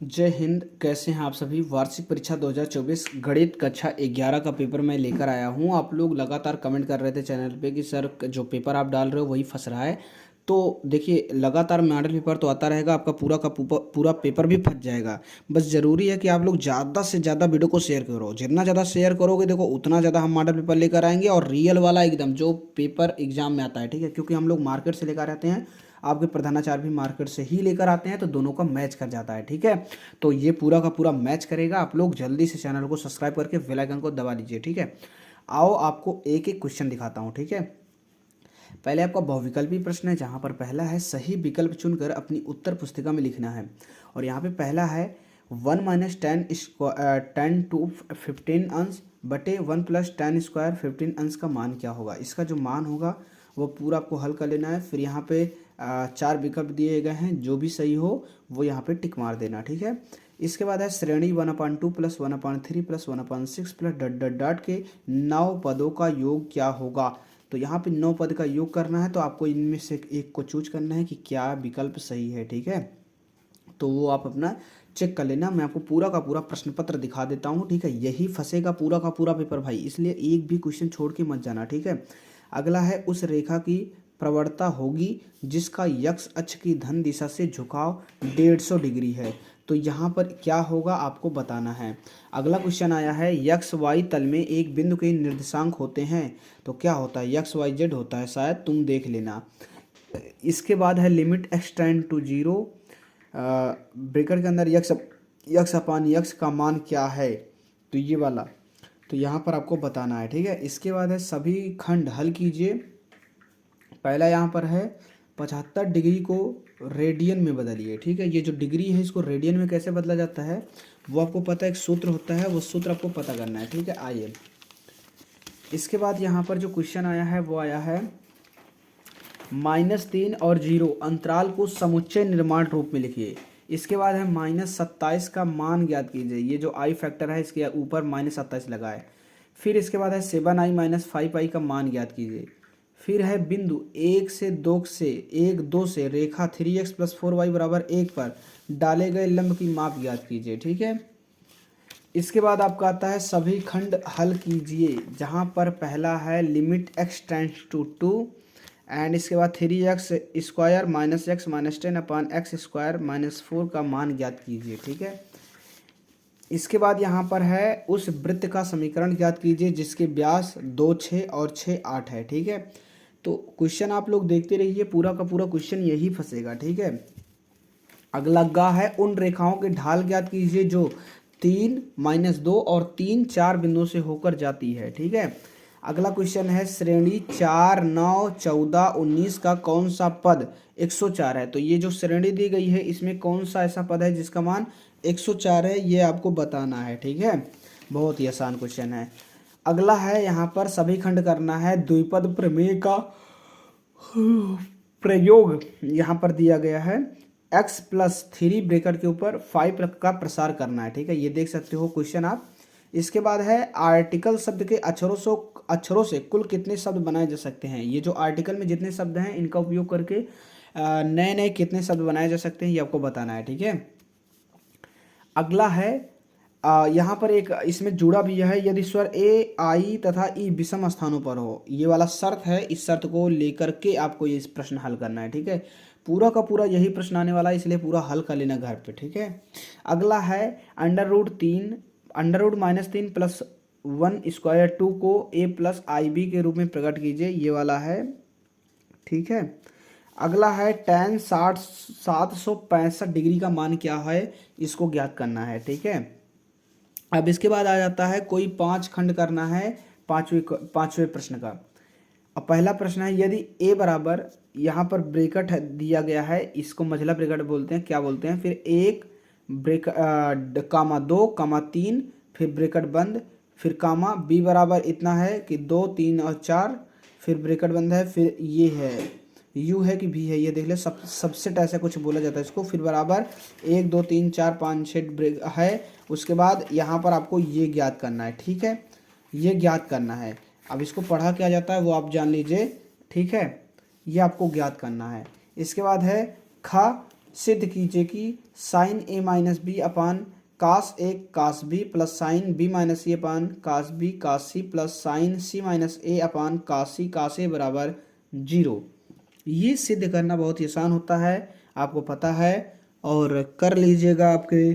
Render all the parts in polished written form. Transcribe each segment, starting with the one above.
जय हिंद। कैसे हैं आप सभी। वार्षिक परीक्षा 2024 गणित कक्षा 11 का पेपर मैं लेकर आया हूं। आप लोग लगातार कमेंट कर रहे थे चैनल पे कि सर जो पेपर आप डाल रहे हो वही फंस रहा है। तो देखिए, लगातार मॉडल पेपर तो आता रहेगा, आपका पूरा पेपर भी फंस जाएगा। बस ज़रूरी है कि आप लोग ज़्यादा से ज़्यादा वीडियो को शेयर करो। जितना ज़्यादा शेयर करोगे देखो उतना ज़्यादा हम मॉडल पेपर लेकर आएंगे, और रियल वाला एकदम जो पेपर एग्जाम में आता है, ठीक है। क्योंकि हम लोग मार्केट से लेकर आते हैं, आपके प्रधानाचार्य भी मार्केट से ही लेकर आते हैं, तो दोनों का मैच कर जाता है, ठीक है। तो ये पूरा का पूरा मैच करेगा। आप लोग जल्दी से चैनल को सब्सक्राइब करके बेल आइकन को दबा दीजिए, ठीक है। आओ आपको एक एक क्वेश्चन दिखाता हूँ, ठीक है। पहले आपका बहुविकल्पी प्रश्न है, जहाँ पर पहला है सही विकल्प चुनकर अपनी उत्तर पुस्तिका में लिखना है। और यहाँ पे पहला है 1 - 10 टू 15 अंश बटे 1 + 10 स्क्वायर 15 अंश का मान क्या होगा। इसका जो मान होगा वो पूरा आपको हल कर लेना है। फिर यहाँ पे चार विकल्प दिए गए हैं, जो भी सही हो वो यहाँ पे टिक मार देना, ठीक है। इसके बाद है श्रेणी 1/2 + 1/3 + 1/6 प्लस डॉट डॉट डॉट के 9 पदों का योग क्या होगा। तो यहाँ पे 9 पद का योग करना है, तो आपको इनमें से एक को चूज करना है कि क्या विकल्प सही है, ठीक है। तो वो आप अपना चेक कर लेना। मैं आपको पूरा का पूरा प्रश्न पत्र दिखा देता हूँ, ठीक है। यही फंसेगा पूरा का पूरा पेपर भाई, इसलिए एक भी क्वेश्चन छोड़ के मत जाना, ठीक है। अगला है उस रेखा की प्रवणता होगी जिसका यक्स अक्ष की धन दिशा से झुकाव 150 डिग्री है। तो यहाँ पर क्या होगा आपको बताना है। अगला क्वेश्चन आया है यक्स वाई तल में एक बिंदु के निर्देशांक होते हैं, तो क्या होता है, यक्स वाई जेड होता है, शायद तुम देख लेना। इसके बाद है limit x tend to zero, ब्रेकर के अंदर यक्स यक्स अपान यक्स का मान क्या है, तो ये वाला। तो यहाँ पर आपको बताना है, ठीक है। इसके बाद है सभी खंड हल कीजिए। पहला यहाँ पर है 75 डिग्री को रेडियन में बदलिए, ठीक है। ये जो डिग्री है इसको रेडियन में कैसे बदला जाता है वो आपको पता है, एक सूत्र होता है, वो सूत्र आपको पता करना है, ठीक है। आइए, इसके बाद यहाँ पर जो क्वेश्चन आया है वो आया है -3 और 0 अंतराल को समुच्चय निर्माण रूप में लिखिए। इसके बाद है -27 का मान ज्ञात कीजिए। ये जो आई फैक्टर है इसके ऊपर -27 लगा है। फिर इसके बाद है 7i - 5i का मान ज्ञात कीजिए। फिर है बिंदु 1 से रेखा 3x + 4y = 1 पर डाले गए लंब की माप ज्ञात कीजिए, ठीक है। इसके बाद आपका आता है सभी खंड हल कीजिए, जहाँ पर पहला है limit x tends to 2 and इसके बाद 3x² - x - 10/x² - 4 का मान ज्ञात कीजिए, ठीक है। इसके बाद यहाँ पर है उस वृत्त का समीकरण ज्ञात कीजिए जिसके व्यास 2, 6 और 6, 8 है, ठीक है। तो क्वेश्चन आप लोग देखते रहिए, पूरा का पूरा क्वेश्चन यही फंसेगा, ठीक है। अगला गा है उन रेखाओं के ढाल ज्ञात कीजिए जो 3, -2 और 3, 4 बिंदुओं से होकर जाती है, ठीक है। अगला क्वेश्चन है श्रेणी 4, 9, 14, 19 का कौन सा पद 104 है। तो ये जो श्रेणी दी गई है इसमें कौन सा ऐसा पद है जिसका मान 104 है, ये आपको बताना है, ठीक है। बहुत ही आसान क्वेश्चन है। अगला है यहाँ पर सभी खंड करना है, द्विपद प्रमेय का प्रयोग यहाँ पर दिया गया है। x + 3 ब्रैकेट के ऊपर 5 का प्रसार करना है, ठीक है। ये देख सकते हो क्वेश्चन आप। इसके बाद है आर्टिकल शब्द के अक्षरों से कुल कितने शब्द बनाए जा सकते हैं। ये जो आर्टिकल में जितने शब्द हैं इनका उपयोग करके नए नए कितने शब्द बनाए जा सकते हैं ये आपको बताना है, ठीक है। अगला है यहाँ पर एक इसमें जुड़ा भी है, यदि स्वर ए आई तथा ई विषम स्थानों पर हो, ये वाला शर्त है। इस शर्त को लेकर के आपको ये प्रश्न हल करना है, ठीक है। पूरा का पूरा यही प्रश्न आने वाला है, इसलिए पूरा हल कर लेना घर पे, ठीक है। अगला है √3 √-3 + 1² को a + ib के रूप में प्रकट कीजिए, ये वाला है, ठीक है। अगला है tan 765 डिग्री का मान क्या है, इसको ज्ञात करना है, ठीक है। अब इसके बाद आ जाता है कोई 5 खंड करना है पांचवें प्रश्न का। अब पहला प्रश्न है यदि a बराबर, यहाँ पर ब्रैकेट दिया गया है, इसको मझला ब्रैकेट बोलते हैं, क्या बोलते हैं, फिर 1 2 3 फिर ब्रैकेट बंद, फिर कामा b बराबर इतना है कि 2, 3 और 4, फिर ब्रैकेट बंद है, फिर ये है u है कि v है, ये देख ले, सबसेट ऐसा कुछ बोला जाता है इसको। फिर बराबर 1, 2, 3, 4, 5, 6 है। उसके बाद यहाँ पर आपको ये ज्ञात करना है, ठीक है, ये ज्ञात करना है। अब इसको पढ़ा क्या जाता है वो आप जान लीजिए, ठीक है, ये आपको ज्ञात करना है। इसके बाद है ख सिद्ध कीजिए कि sine A minus B upon cos A cos B plus sine B minus C upon cos B cos C plus sine C minus A upon cos C cos A बराबर 0। ये सिद्ध करना बहुत ही आसान होता है, आपको पता है, और कर लीजिएगा, आपके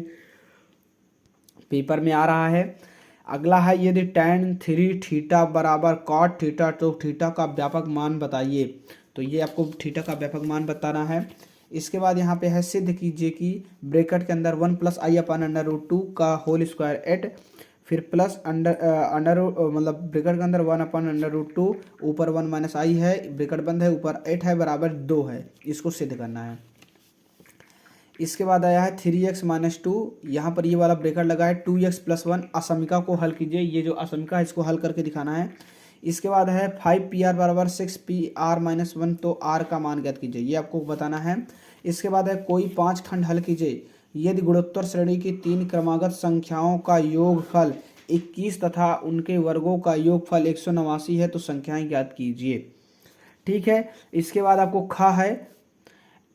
पेपर में आ रहा है। अगला है यदि tan 3 थीटा बराबर cot थीटा तो थीटा का व्यापक मान बताइए। तो ये आपको थीटा का व्यापक मान बताना है। इसके बाद यहाँ पे है सिद्ध कीजिए कि ब्रैकेट के अंदर 1 प्लस आई अपान अंडर रूट 2 का होल स्क्वायर 8, फिर प्लस अंडर मतलब ब्रैकेट के अंदर 1 अपान अंडर रूट 2, ऊपर 1 माइनस आई है, ब्रैकेट बंद है, ऊपर 8 है बराबर 2 है। इसको सिद्ध करना है। इसके बाद आया है 3x माइनस 2, यहाँ पर ये वाला ब्रैकेट लगा है 2x प्लस 1। असमीका को हल कीजिए, ये जो असमीका है इसको हल करके दिखाना है। इसके बाद है 5pr बराबर 6pr माइनस 1, तो r का मान ज्ञात कीजिए, ये आपको बताना है। इसके बाद है कोई 5 खंड हल कीजिए यदि गुणोत्तर श्रेणी की 3 क्रमागत संख्याओं का योगफल 21 तथा उनके वर्गों का योगफल 189 है, तो संख्याएं ज्ञात कीजिए। ठीक है। इसके बाद आपको खा है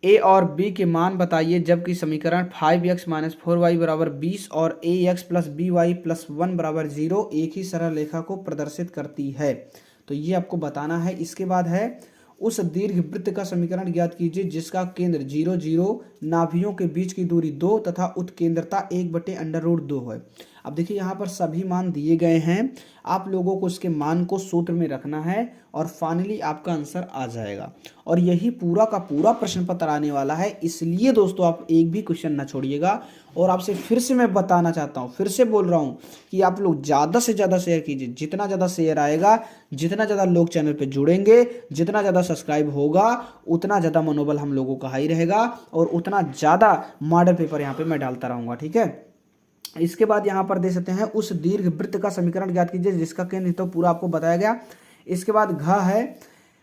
ए और बी के मान बताइए जबकि समीकरण 5x माइनस 4y बराबर 20 और ax plus b y plus 1 बराबर 0 एक ही सरल रेखा को प्रदर्शित करती है। तो ये आपको बताना है। इसके बाद है उस दीर्घ वृत्त का समीकरण ज्ञात कीजिए जिसका केंद्र 0 0 नाभियों के बीच की दूरी 2 तथा उत्केंद्रता 1/√2 है। अब देखिए यहाँ पर सभी मान दिए गए हैं, आप लोगों को इसके मान को सूत्र में रखना है और फाइनली आपका आंसर आ जाएगा। और यही पूरा का पूरा प्रश्न पत्र आने वाला है, इसलिए दोस्तों आप एक भी क्वेश्चन ना छोड़िएगा। और आपसे फिर से मैं बताना चाहता हूँ, फिर से बोल रहा हूँ कि आप लोग ज़्यादा से ज़्यादा शेयर कीजिए। जितना ज़्यादा शेयर आएगा, जितना ज़्यादा लोग चैनल पे जुड़ेंगे, जितना ज़्यादा सब्सक्राइब होगा, उतना ज़्यादा मनोबल हम लोगों का हाई रहेगा और उतना ज़्यादा मॉडल पेपर यहाँ पे मैं डालता रहूँगा। ठीक है। इसके बाद यहाँ पर दे सकते हैं उस दीर्घ वृत्त का समीकरण ज्ञात कीजिए जिसका केंद्र तो पूरा आपको बताया गया। इसके बाद घ है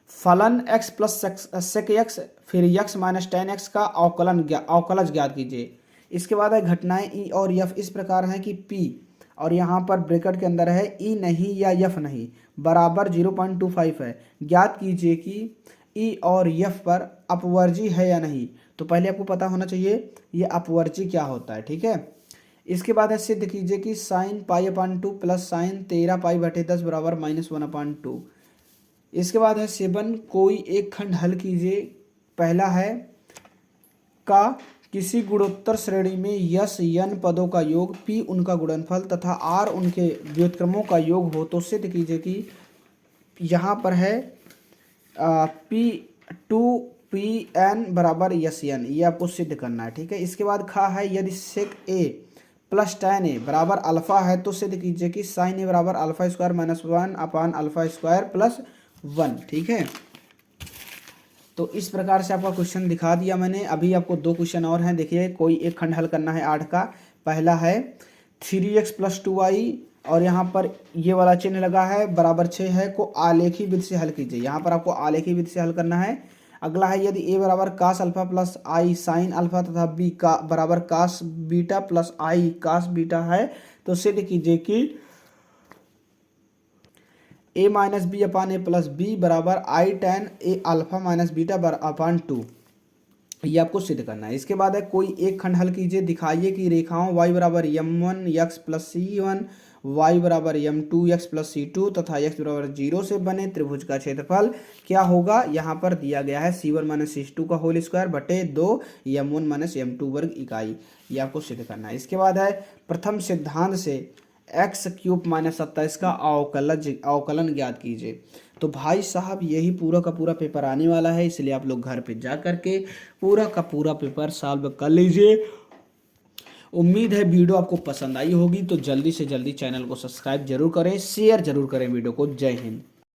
फलन x प्लस सेक x फिर x माइनस टेन एक्स का अवकलज ज्ञात कीजिए। इसके बाद है घटनाएं ई और यफ इस प्रकार हैं कि p और यहाँ पर ब्रैकेट के अंदर है ई नहीं या यफ नहीं बराबर 0.25 है। ज्ञात कीजिए कि ई और यफ पर अपवर्जी है या नहीं। तो पहले आपको पता होना चाहिए ये अपवर्जी क्या होता है। ठीक है। इसके बाद है सिद्ध कीजिए कि साइन पाई अपान 2 प्लस साइन 13 पाई बटे 10 बराबर -1/2। इसके बाद है 7 कोई एक खंड हल कीजिए। पहला है का किसी गुणोत्तर श्रेणी में यस n पदों का योग p उनका गुणनफल तथा r उनके व्युत्क्रमों का योग हो तो सिद्ध कीजिए कि यहाँ पर है p2pn बराबर यस n, ये आपको सिद्ध करना है। ठीक है। इसके बाद खा है यदि सेक a प्लस tan a बराबर अल्फा है तो सिद्ध कीजिए कि साइन a बराबर अल्फा स्क्वायर माइनस 1 अपान अल्फा स्क्वायर प्लस 1। ठीक है। तो इस प्रकार से आपका क्वेश्चन दिखा दिया मैंने। अभी आपको 2 क्वेश्चन और हैं, देखिए कोई एक खंड हल करना है 8 का। पहला है 3x प्लस 2y और यहाँ पर ये वाला चिन्ह लगा है बराबर 6 है को आलेखी विधि से हल कीजिए। यहाँ पर आपको आलेखी विधि से हल करना है। अगला है यदि a बराबर cos alpha plus i sine alpha तथा b का बराबर cos beta plus i cos beta है तो सिद्ध कीजिए कि a minus B upon a plus b बराबर i tan a alpha minus beta upon 2। ये आपको सिद्ध करना है। इसके बाद है कोई एक खंड हल कीजिए। दिखाइए कि रेखाओं y बराबर m1 x plus c1 y बराबर m2 x प्लस c2 तथा x बराबर 0 से बने त्रिभुज का क्षेत्रफल क्या होगा। यहाँ पर दिया गया है c1 माइनस c2 का होल स्क्वायर बटे 2 m1 माइनस m2 वर्ग इकाई। ये आपको सिद्ध करना है। इसके बाद है प्रथम सिद्धांत से x³ माइनस 27 का अवकलन ज्ञात कीजिए। तो भाई साहब यही पूरा का पूरा पेपर आने वाला है, इसलिए आप लोग घर पे जा करके पूरा का पूरा पेपर सॉल्व कर लीजिए। उम्मीद है वीडियो आपको पसंद आई होगी, तो जल्दी से जल्दी चैनल को सब्सक्राइब जरूर करें, शेयर जरूर करें वीडियो को। जय हिंद।